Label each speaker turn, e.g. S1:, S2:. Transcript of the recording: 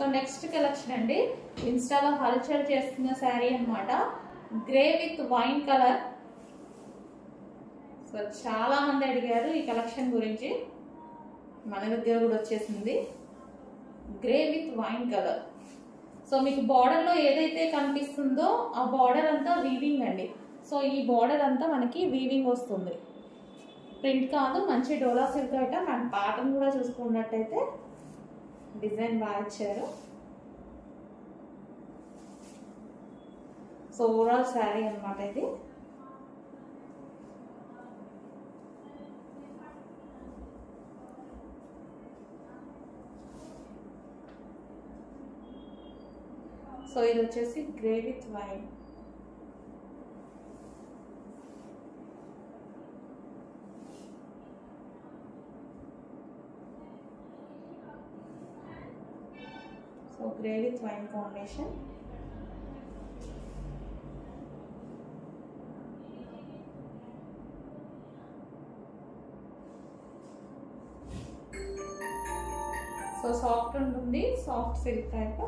S1: So next collection అండి, ఇన్స్టాలో హల్చల్ చేస్తున్న శారీ అన్నమాట. Grey with wine colour. So చాలా మంది అడిగారు ఈ కలెక్షన్ గురించి, మన దగ్గర కూడా వచ్చేసింది. Grey with wine colour. So మీకు బార్డర్ లో ఏదైతే కనిపిస్తుందో ఆ బార్డర్ అంతా వీవింగ్ అండి. సో ఈ బార్డర్ అంతా మనకి వీవింగ్ వస్తుంది, ప్రింట్ కాదు. మంచి డోలా సిల్క్ ఐటమ్. అండ్ ప్యాటర్న్ కూడా చూసుకున్నట్టయితే డిజైన్ బాగా ఇచ్చారు. సో ఓవరాల్ శారీ అన్నమాట ఇది. సో ఇది వచ్చేసి grey with wine. So grey with wine combination. So soft ఉంటుంది, సాఫ్ట్ సిల్క్ టైప్.